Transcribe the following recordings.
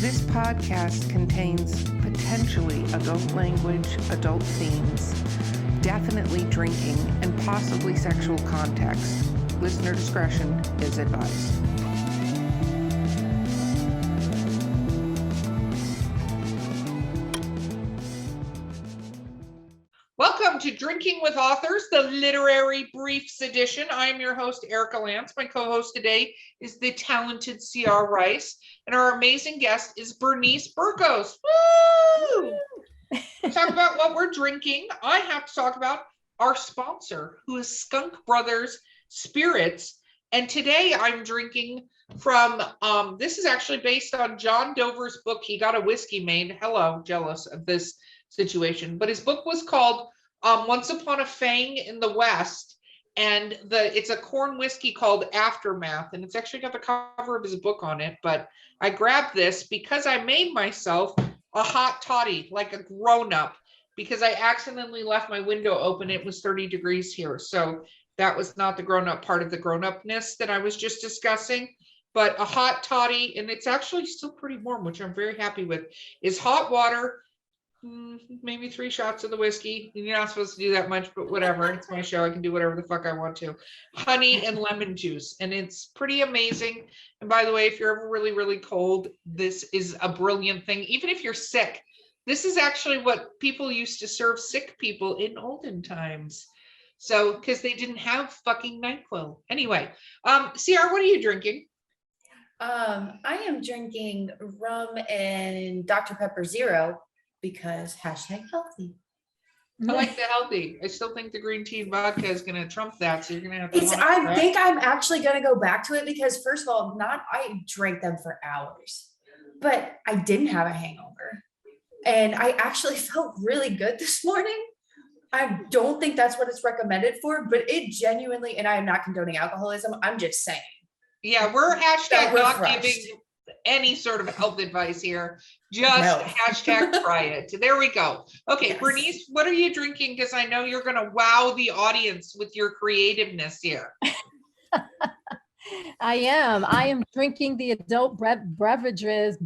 This podcast contains potentially adult language, adult themes, definitely drinking, and possibly sexual context. Listener discretion is advised. Welcome to Drinking with Authors, the Literary Briefs edition. I am your host, Erica Lance. My co-host today is the talented C.R. Rice, and our amazing guest is Bernice Burgos. Woo! To talk about what we're drinking, I have to talk about our sponsor, who is Skunk Brothers Spirits. And today I'm drinking from, this is actually based on John Dover's book. He got a whiskey made. Hello, jealous of this situation. But his book was called Once Upon a Fang in the West. And it's a corn whiskey called Aftermath. And it's actually got the cover of his book on it. But I grabbed this because I made myself a hot toddy, like a grown-up, because I accidentally left my window open. It was 30 degrees here. So that was not the grown-up part of the grown-upness that I was just discussing. But a hot toddy, and it's actually still pretty warm, which I'm very happy with, is hot water, maybe 3 shots of the whiskey. You're not supposed to do that much, but whatever. It's my show. I can do whatever the fuck I want to. Honey and lemon juice. And it's pretty amazing. And by the way, if you're ever really, really cold, this is a brilliant thing. Even if you're sick, this is actually what people used to serve sick people in olden times. So, because they didn't have fucking NyQuil. Anyway, CR, what are you drinking? I am drinking rum and Dr. Pepper Zero because #healthy. I like the healthy. I still think the green tea and vodka is going to trump that. So you're going to have to. I think I'm actually going to go back to it because, first of all, I drank them for hours, but I didn't have a hangover. And I actually felt really good this morning. I don't think that's what it's recommended for, but it genuinely, and I am not condoning alcoholism, I'm just saying. Yeah, we're not giving any sort of health advice here. Just #try it. There we go. Okay, yes. Bernice, what are you drinking? Because I know you're going to wow the audience with your creativeness here. I am drinking the adult beverages,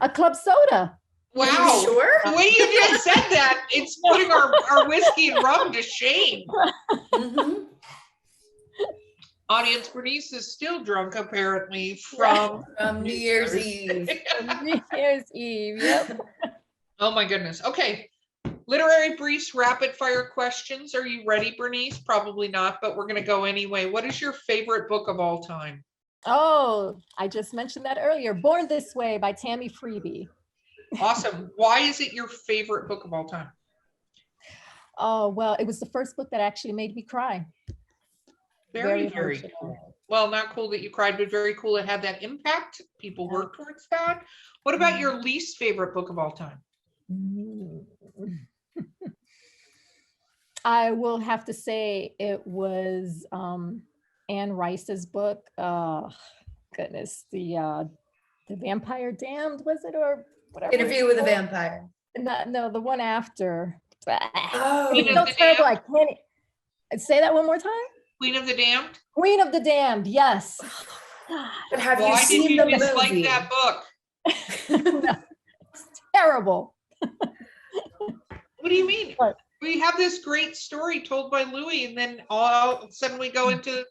a club soda. Wow. Sure? The way you just said that, it's putting our whiskey and rum to shame. Mm-hmm. Audience, Bernice is still drunk, apparently, from New Year's Eve. New Year's Eve, yep. Oh my goodness. Okay. Literary briefs, rapid fire questions. Are you ready, Bernice? Probably not, but we're going to go anyway. What is your favorite book of all time? Oh, I just mentioned that earlier. Born This Way by Tammy Freebie. Awesome. Why is it your favorite book of all time? Oh, well, it was the first book that actually made me cry. Very cool. Well, not cool that you cried, but very cool it had that impact. People work towards that. What about your least favorite book of all time? I will have to say it was Anne Rice's book. Goodness, the Vampire Damned, was it, or whatever? Interview with a Vampire. No, the one after. Oh, it's so terrible. I can't say that one more time. Queen of the Damned? Queen of the Damned, yes. But have you seen the movie? Why did you dislike that book? No, it's terrible. What do you mean? What? We have this great story told by Louis, and then all of a sudden we go into,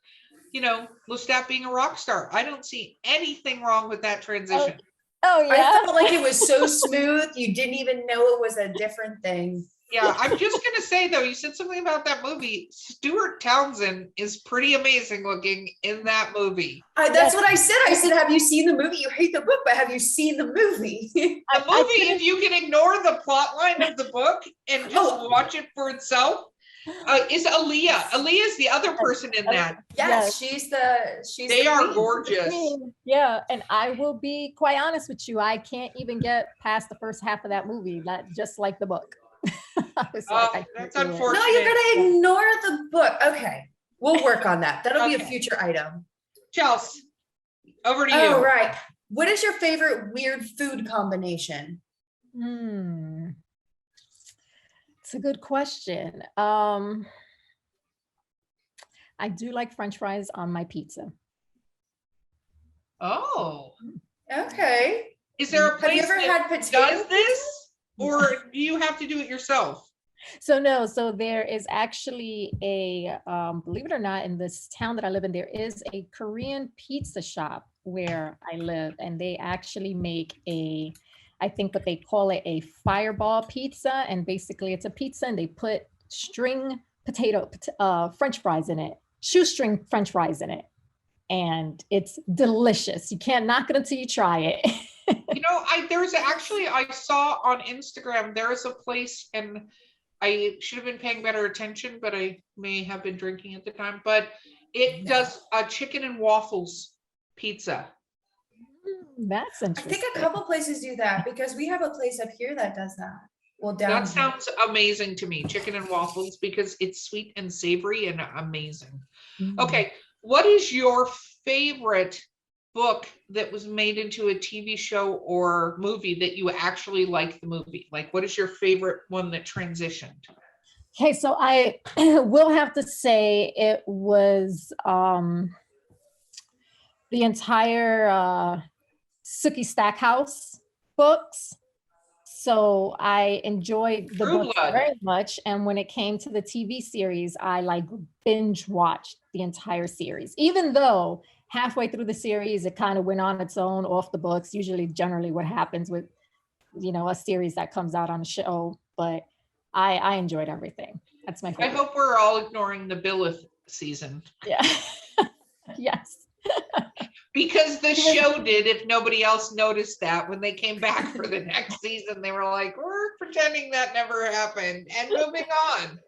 Lestat being a rock star. I don't see anything wrong with that transition. Oh yeah. I felt like it was so smooth. You didn't even know it was a different thing. Yeah, I'm just going to say, though, you said something about that movie. Stuart Townsend is pretty amazing looking in that movie. That's what I said. I said, have you seen the movie? You hate the book, but have you seen the movie? The movie, if you can ignore the plot line of the book and just watch it for itself, is Aaliyah. Aaliyah is the other person in that. Yes, she's They are gorgeous. Yeah, and I will be quite honest with you. I can't even get past the first half of that movie, not just like the book. That's unfortunate. No, you're gonna ignore the book. Okay, we'll work on that. That'll be a future item. Chelsea, over to you. Oh, right. What is your favorite weird food combination? It's a good question. I do like French fries on my pizza. Oh, Okay. is there a Have you place ever that had potato does pizza? this, or do you have to do it yourself? So no, so there is actually a, believe it or not, in this town that I live in, there is a Korean pizza shop where I live, and they actually make a, I think what they call it, a fireball pizza, and basically it's a pizza and they put string French fries in it, shoestring French fries in it, and it's delicious. You can't knock it until you try it. I saw on Instagram, there is a place, and I should have been paying better attention, but I may have been drinking at the time, but it does a chicken and waffles pizza. That's I think interesting. a couple places do that because we have a place up here that does that. Well, down That here. sounds amazing to me, chicken and waffles, because it's sweet and savory and amazing. Mm. Okay, what is your favorite book that was made into a TV show or movie that you actually like the movie? Like, what is your favorite one that transitioned? Okay, so I will have to say it was the entire Sookie Stackhouse books. So I enjoyed the True books Blood. very much. And when it came to the TV series, I like binge watched the entire series, even though halfway through the series, it kind of went on its own off the books, usually generally what happens with, a series that comes out on a show, but I enjoyed everything. That's my I favorite. hope we're all ignoring the Billith season. Yeah. Yes. Because the show did, if nobody else noticed that when they came back for the next season, they were like, we're pretending that never happened and moving on.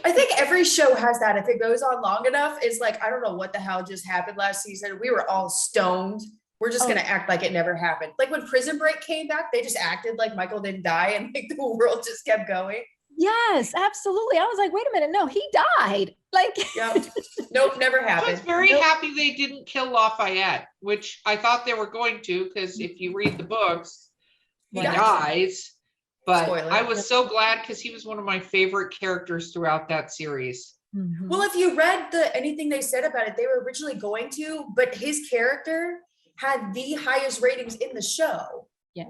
I think every show has that. If it goes on long enough, it's like, I don't know what the hell just happened last season. We were all stoned. We're just going to act like it never happened. Like when Prison Break came back, they just acted like Michael didn't die and like the world just kept going. Yes, absolutely. I was like, wait a minute. No, he died. Like, Yep. Nope, never I happened. was very Nope. happy they didn't kill Lafayette, which I thought they were going to, because if you read the books, he Right. dies. But Spoiler. I was so glad because he was one of my favorite characters throughout that series. Mhm. Well, if you read anything they said about it, they were originally going to, but his character had the highest ratings in the show. Yeah.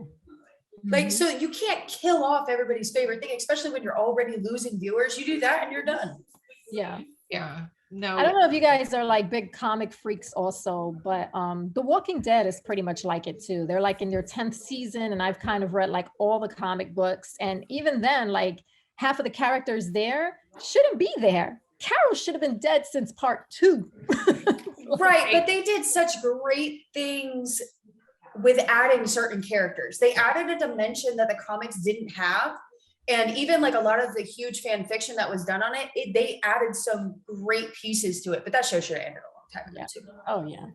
Like, Mhm. so you can't kill off everybody's favorite thing, especially when you're already losing viewers. You do that and you're done. Yeah. Yeah. No. I don't know if you guys are like big comic freaks also, but The Walking Dead is pretty much like it too. They're like in their 10th season, and I've kind of read like all the comic books. And even then, like half of the characters there shouldn't be there. Carol should have been dead since part 2. Right. But they did such great things with adding certain characters. They added a dimension that the comics didn't have. And even like a lot of the huge fan fiction that was done on it, they added some great pieces to it. But that show should have ended a long time ago too. Oh yeah.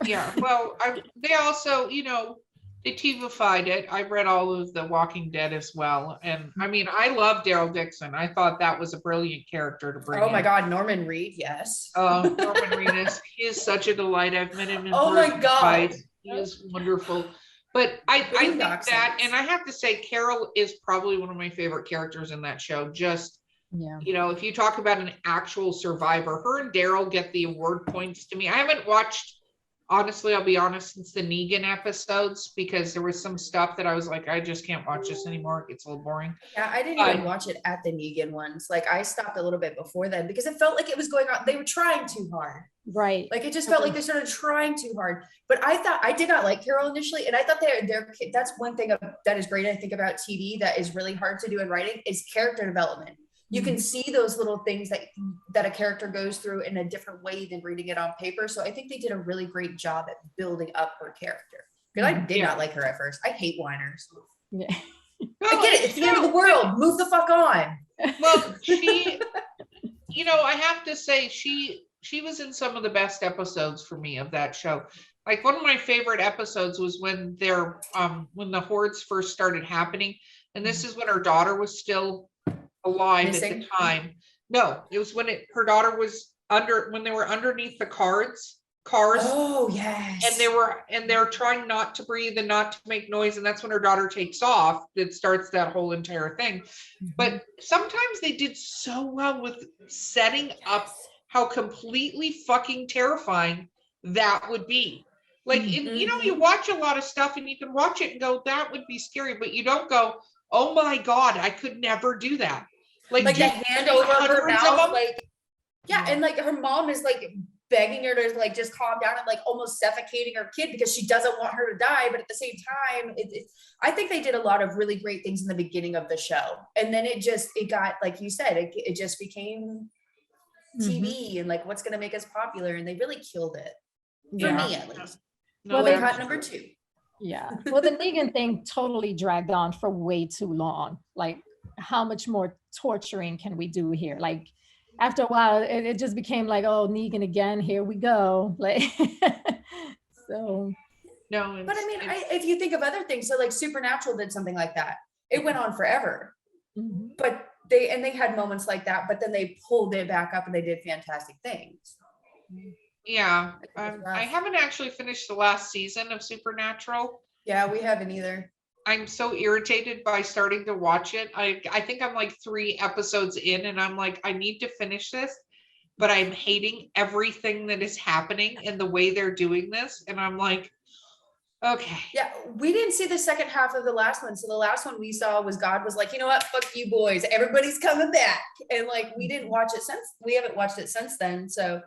Yeah. Well, they also, they TV-fied it. I read all of The Walking Dead as well. And I mean, I love Daryl Dixon. I thought that was a brilliant character to bring Oh my in. God, Norman Reed, yes. Norman Reedus, he is such a delight. I've met him in Oh my person God. twice. He is wonderful. But I think Boondock that, Saints. and I have to say, Carol is probably one of my favorite characters in that show. Just, Yeah. if you talk about an actual survivor, her and Daryl get the award points to me. I haven't watched, honestly, I'll be honest, since the Negan episodes, because there was some stuff that I was like, I just can't watch this anymore. It gets a little boring. Yeah, I didn't even watch it at the Negan ones. Like I stopped a little bit before then because it felt like it was going on. They were trying too hard. Right. Like it just felt like they started trying too hard. But I did not like Carol initially, and I thought that's one thing that is great. I think about TV that is really hard to do in writing is character development. You can see those little things that a character goes through in a different way than reading it on paper. So I think they did a really great job at building up her character. Because I did not like her at first. I hate whiners. Yeah. I get it. It's the end of the world. Move the fuck on. Well, she, I have to say, she was in some of the best episodes for me of that show. Like one of my favorite episodes was when when the hordes first started happening. And this is when her daughter was still alive at the time. No, it was when her daughter was when they were underneath the cars. Oh yes. And they're trying not to breathe and not to make noise. And that's when her daughter takes off. That starts that whole entire thing. But sometimes they did so well with setting up how completely fucking terrifying that would be. Like, you watch a lot of stuff and you can watch it and go, that would be scary, but you don't go, oh my God, I could never do that. Like the hand over her hundreds of mouth, them. like, yeah, and like her mom is like begging her to like just calm down and like almost suffocating her kid because she doesn't want her to die, but at the same time, I think they did a lot of really great things in the beginning of the show, and then it got, like you said, it just became TV and like what's going to make us popular, and they really killed it for me at least. No, Boycott number 2. Yeah. Well, the Negan thing totally dragged on for way too long. Like, how much more torturing can we do here? Like, after a while, it just became like, oh, Negan again, here we go. Like, so. No, But I mean, if you think of other things, so like Supernatural did something like that. It went on forever, but they had moments like that, but then they pulled it back up and they did fantastic things. Yeah, I haven't actually finished the last season of Supernatural. Yeah, we haven't either. I'm so irritated by starting to watch it. I think I'm like 3 episodes in and I'm like, I need to finish this, but I'm hating everything that is happening and the way they're doing this. And I'm like, okay. Yeah, we didn't see the second half of the last one. So the last one we saw was God was like, you know what, fuck you boys, everybody's coming back. And like, we haven't watched it since then. So.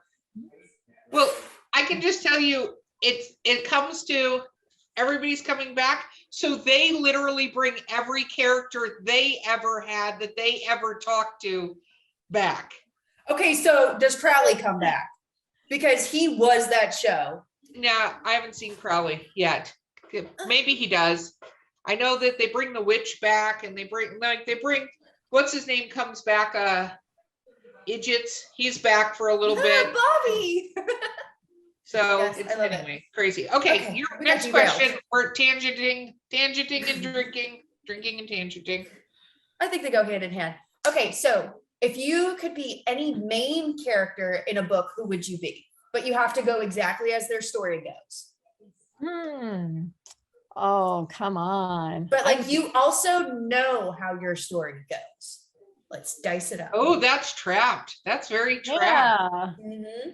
Well, I can just tell you, it comes to everybody's coming back. So they literally bring every character they ever had that they ever talked to back. Okay, so does Crowley come back? Because he was that show. Nah, I haven't seen Crowley yet. Maybe he does. I know that they bring the witch back and they bring what's his name comes back, Idiots. He's back for a little bit. Bobby. So yes, it's anyway crazy. Okay, your next question. We're tangenting and drinking and tangenting. I think they go hand in hand. Okay, so if you could be any main character in a book, who would you be? But you have to go exactly as their story goes. Oh, come on. But like you also know how your story goes. Let's dice it up. Oh, that's trapped. That's very trapped. Yeah. Mm-hmm.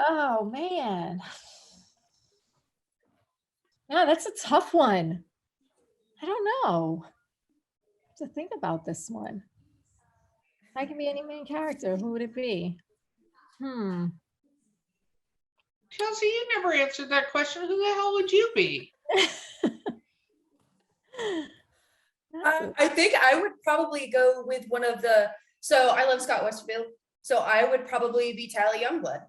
Oh man. Yeah, that's a tough one. I don't know. I have to think about this one. If I can be any main character, who would it be? Chelsea, you never answered that question. Who the hell would you be? I think I would probably go with one of the. So I love Scott Westerfield. So I would probably be Tally Youngblood.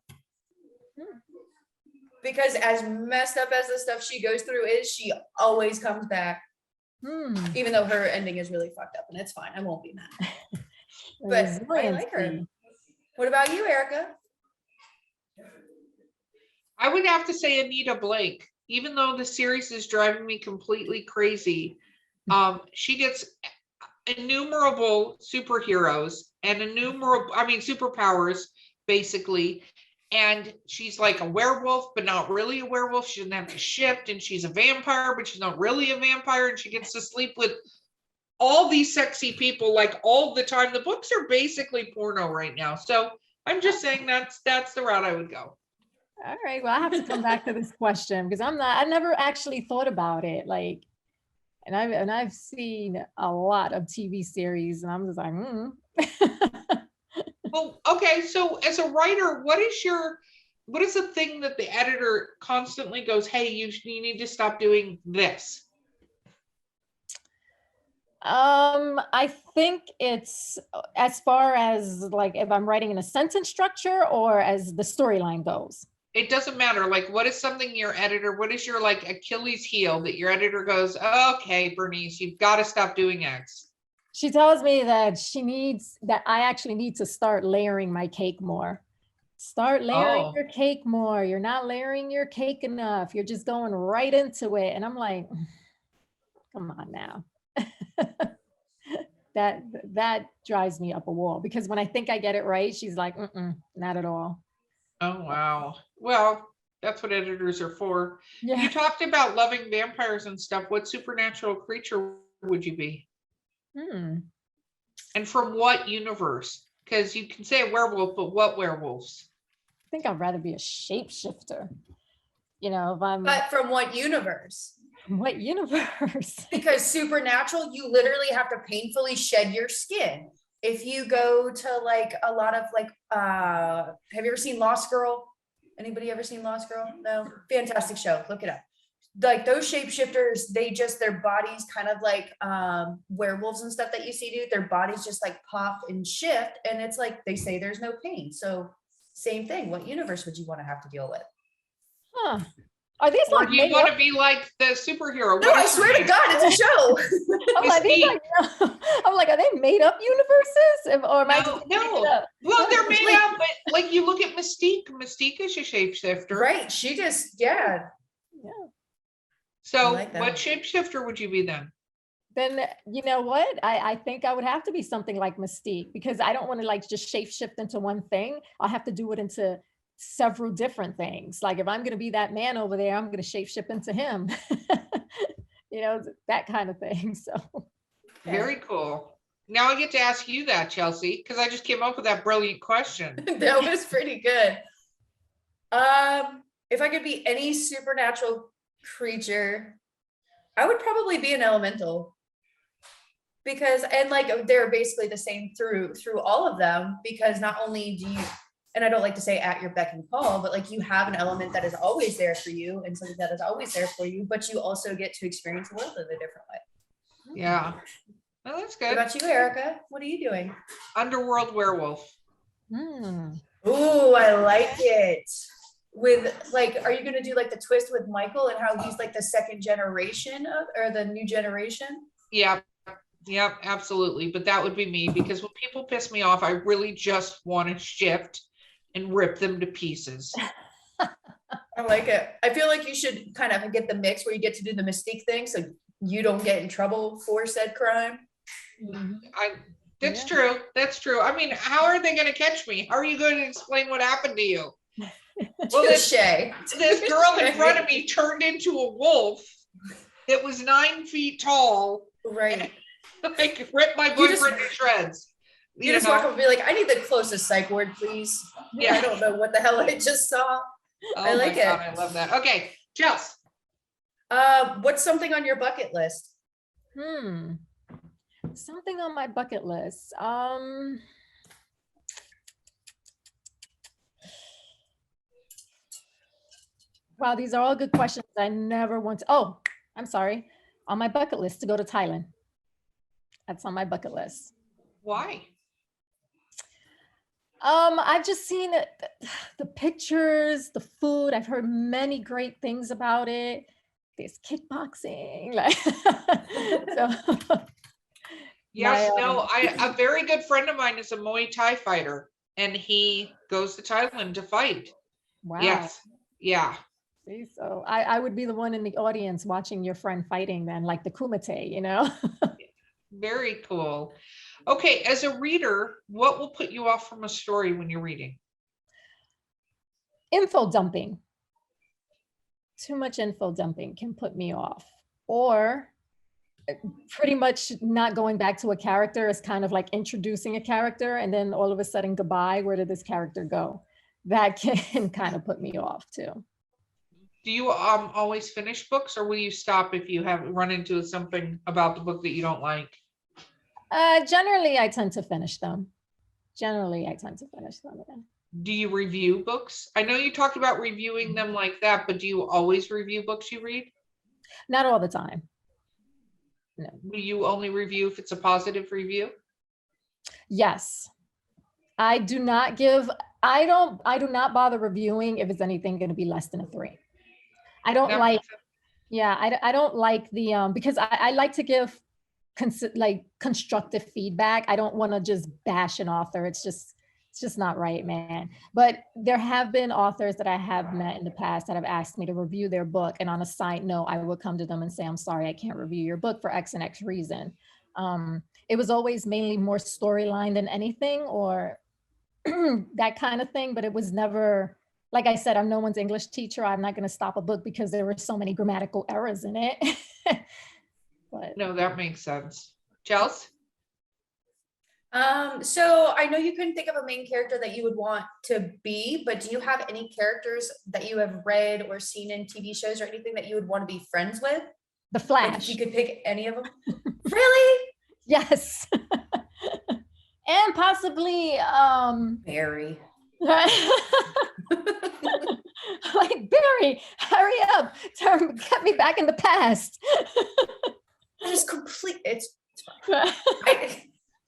Because as messed up as the stuff she goes through is, she always comes back. Even though her ending is really fucked up, and it's fine. I won't be mad. But I like her. What about you, Erica? I would have to say Anita Blake. Even though the series is driving me completely crazy, she gets innumerable superheroes and superpowers, basically. And she's like a werewolf, but not really a werewolf. She doesn't have to shift, and she's a vampire, but she's not really a vampire. And she gets to sleep with all these sexy people like all the time. The books are basically porno right now. So I'm just saying that's the route I would go. All right. Well, I have to come back to this question because I never actually thought about it. Like, and I've seen a lot of TV series, and I'm just like, Well, okay. So as a writer, what is the thing that the editor constantly goes, hey, you need to stop doing this? I think it's as far as like if I'm writing in a sentence structure or as the storyline goes. It doesn't matter. Like, what is something what is your like Achilles heel that your editor goes, okay, Bernice, you've got to stop doing X. She tells me that I actually need to start layering my cake more. Start layering your cake more. You're not layering your cake enough. You're just going right into it. And I'm like, come on now. That drives me up a wall because when I think I get it right, she's like, not at all. Oh, wow. Well, that's what editors are for. Yeah. You talked about loving vampires and stuff. What supernatural creature would you be? And from what universe? Because you can say a werewolf, but what werewolves? I think I'd rather be a shapeshifter. You know, if I'm But from what universe? what universe? Because supernatural, you literally have to painfully shed your skin. If you go to like a lot of like, have you ever seen Lost Girl? Anybody ever seen Lost Girl? No, fantastic show. Look it up. Like those shapeshifters, they just, their bodies kind of like werewolves and stuff that you see, dude, their bodies just like pop and shift. And it's like, they say there's no pain. So same thing. What universe would you want to have to deal with? Huh. Are these Or like do you made want up? to be like the superhero? No, What I is her swear to name? God, it's a show. I'm like, these Mystique. like, I'm like, are they made up universes? Or am I No, just making it no. up? Well, they're made Like- up, but like you look at Mystique. Mystique is a shapeshifter. Right. She just, yeah. Yeah. So like that. what shapeshifter would you be then? Then you know what? I think I would have to be something like Mystique, because I don't want to like just shape shift into one thing. I'll have to do it into several different things. Like if I'm going to be that man over there, I'm going to shape shift into him. You know, that kind of thing. So Very cool. Now I get to ask you that, Chelsea, because I just came up with that brilliant question. That was pretty good. If I could be any supernatural creature, I would probably be an elemental. Because and like they're basically the same through all of them, because not only do you, and I don't like to say at your beck and call, but like you have an element that is always there for you and something that is always there for you, but you also get to experience the world in a different way. Yeah. Well, that's What good. about you, Erica? What are you doing? Underworld werewolf. hmm. Ooh, I like it. With like, are you gonna do like the twist with Michael and how he's like the second generation of, or the new generation? Yeah. Yep, absolutely. But that would be me, because when people piss me off, I really just want to shift and rip them to pieces. I like it. I feel like you should kind of get the mix where you get to do the Mystique thing, so you don't get in trouble for said crime. That's Yeah. true. That's true. I mean, how are they going to catch me? How are you going to explain what happened to you? Well, this girl in front of me turned into a wolf that was 9 feet tall, Right. like ripped my You just- boyfriend to shreds. You just walk up and be like, I need the closest psych word, please. Yeah. I don't know what the hell I just saw. Oh I like my God, it. I love that. Okay, Chels. What's something on your bucket list? Something on my bucket list. Wow, these are all good questions. I never want to. Oh, I'm sorry. On my bucket list to go to Thailand. That's on my bucket list. Why? I've just seen it, the pictures, the food. I've heard many great things about it. There's kickboxing, like so. Yes, My, no, a very good friend of mine is a Muay Thai fighter, and he goes to Thailand to fight. Wow. Yes. Yeah. See, so I would be the one in the audience watching your friend fighting then, like the kumite, you know? Very cool. Okay, as a reader, what will put you off from a story when you're reading? Info dumping. Too much info dumping can put me off. Or pretty much not going back to a character is kind of like introducing a character and then all of a sudden, goodbye, where did this character go? That can kind of put me off too. Do you always finish books, or will you stop if you have run into something about the book that you don't like? Generally, I tend to finish them. Yeah. Do you review books? I know you talked about reviewing them like that, but do you always review books you read? Not all the time. No. Do you only review if it's a positive review? Yes. I do not bother reviewing if it's anything going to be less than a 3. I don't That like, makes sense. yeah, I don't like the, because I like to give constructive feedback. I don't want to just bash an author. It's just not right, man. But there have been authors that I have met in the past that have asked me to review their book. And on a side note, I would come to them and say, I'm sorry, I can't review your book for X and X reason. It was always mainly more storyline than anything, or that kind of thing. But it was never, like I said, I'm no one's English teacher. I'm not going to stop a book because there were so many grammatical errors in it. But No, that makes sense. Chels? So I know you couldn't think of a main character that you would want to be, but do you have any characters that you have read or seen in TV shows or anything that you would want to be friends with? The Like if Flash. you could pick any of them? Really? Yes. And possibly Barry. like Barry, hurry up. Get me back in the past. Just complete. It's fine.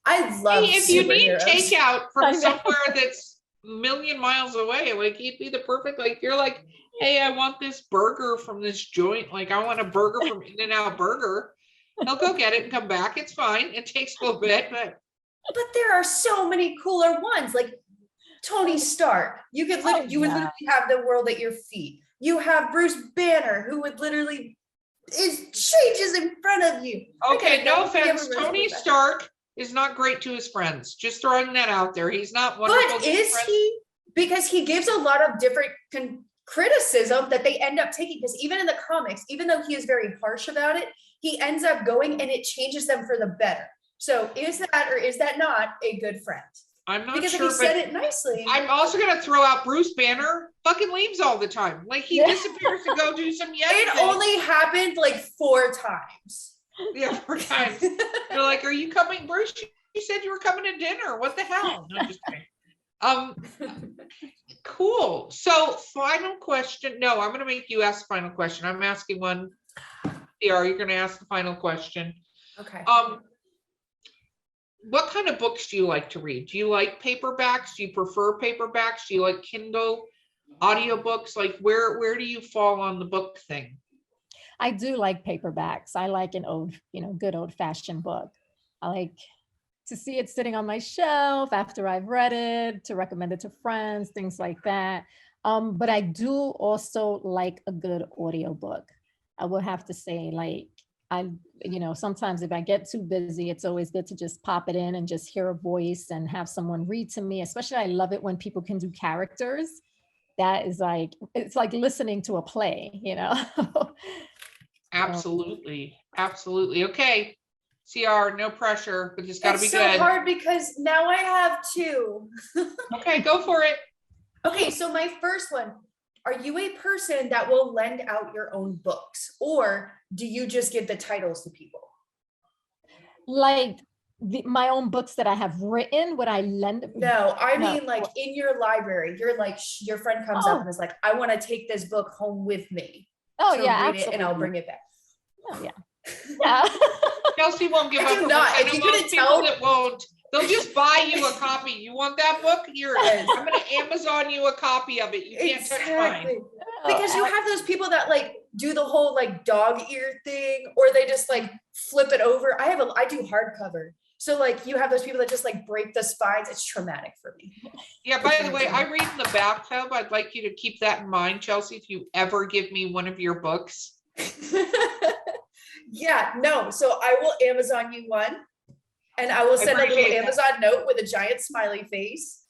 I love Hey, if you need superheroes. takeout I from know. somewhere that's a million miles away, like he'd be the perfect, like you're like, hey, I want this burger from this joint. Like I want a burger from In-N-Out Burger. He'll go get it and come back. It's fine. It takes a little bit, but there are so many cooler ones, like Tony Stark. You could you would literally have the world at your feet. You have Bruce Banner, who would literally changes in front of you. okay, no offense. Tony Stark is not great to his friends. Just throwing that out there. He's not wonderful. But is he? Because he gives a lot of different criticism that they end up taking. Because even in the comics, even though he is very harsh about it, he ends up going and it changes them for the better. So is that or is that not a good friend? I'm not Because sure. if he said it nicely. I'm also gonna throw out Bruce Banner. Fucking leaves all the time. Like he disappears to go do some It only happened like 4 times. Yeah, 4 times. You're like, are you coming, Bruce? You said you were coming to dinner. What the hell? No, just kidding. Cool. So final question. No, I'm gonna make you ask the final question. I'm asking one. Yeah, you're gonna ask the final question. Okay. What kind of books do you like to read? Do you like paperbacks? Do you prefer paperbacks? Do you like Kindle, audiobooks? Like where do you fall on the book thing? I do like paperbacks. I like an good old fashioned book. I like to see it sitting on my shelf after I've read it, to recommend it to friends, things like that. But I do also like a good audiobook. I will have to say, like, sometimes if I get too busy, it's always good to just pop it in and just hear a voice and have someone read to me. Especially, I love it when people can do characters. That is like, it's like listening to a play, Absolutely. Absolutely. Okay. CR, no pressure, but it's gotta be It's so good. hard because now I have 2. Okay, go for it. Okay, so my first one, are you a person that will lend out your own books or do you just give the titles to people? Like my own books that I have written, would I lend? No, I No. mean like in your library, you're like, your friend comes up Oh. and is like, I want to take this book home with me. Oh to yeah, read it and I'll absolutely. bring it back. Oh, yeah. Yeah. Chelsea won't give I up. do her not. book. I If know you most couldn't people tell- that won't. They'll just buy you a copy. You want that book? Here, Yes. I'm gonna Amazon you a copy of it. You can't touch mine. Because you have those people that like do the whole like dog ear thing, or they just like flip it over. I do hardcover. So like you have those people that just like break the spines. It's traumatic for me. Yeah, by the way, I read in the bathtub. I'd like you to keep that in mind, Chelsea, if you ever give me one of your books. Yeah, no. So I will Amazon you one and I will send a little appreciate that. Amazon note with a giant smiley face.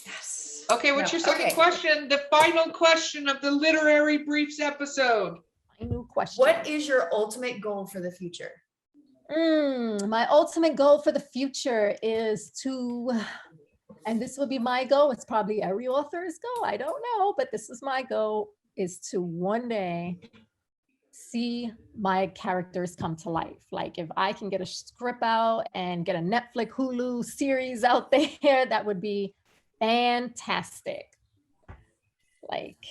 Yes. Okay, what's No, your second okay. question? The final question of the Literary Briefs episode. My new question. What is your ultimate goal for the future? My ultimate goal for the future is to, and this will be my goal, it's probably every author's goal, I don't know, but this is my goal, is to one day see my characters come to life. Like if I can get a script out and get a Netflix, Hulu series out there, that would be fantastic. Like.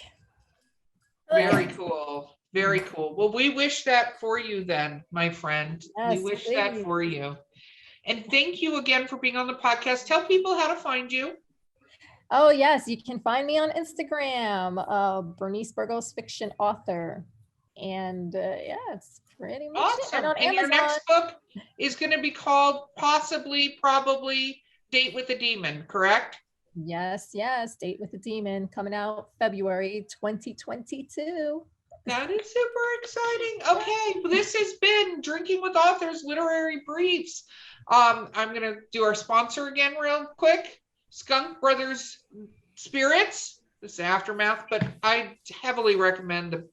Very cool. Very cool. Well, we wish that for you then, my friend. Yes, we wish that please. for you. And thank you again for being on the podcast. Tell people how to find you. Oh yes, you can find me on Instagram, Bernice Burgos Fiction Author. And yeah, it's pretty much it. Awesome. And on And your Amazon. next book is going to be called probably Date with a Demon, correct? Yes, Date with the Demon, coming out February 2022. That is super exciting. Okay, well, this has been Drinking with Authors Literary Briefs. I'm going to do our sponsor again real quick. Skunk Brothers Spirits. This is Aftermath, but I heavily recommend the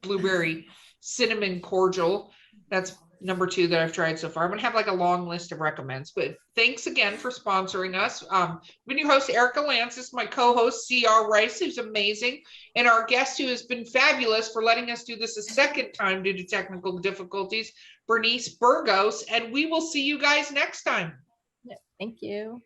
blueberry cinnamon cordial. That's number 2 that I've tried so far. I'm gonna have like a long list of recommends, but thanks again for sponsoring us. I've been your host, Erica Lance. This is my co-host, CR Rice, who's amazing, and our guest who has been fabulous for letting us do this a second time due to technical difficulties, Bernice Burgos, and we will see you guys next time. Thank you.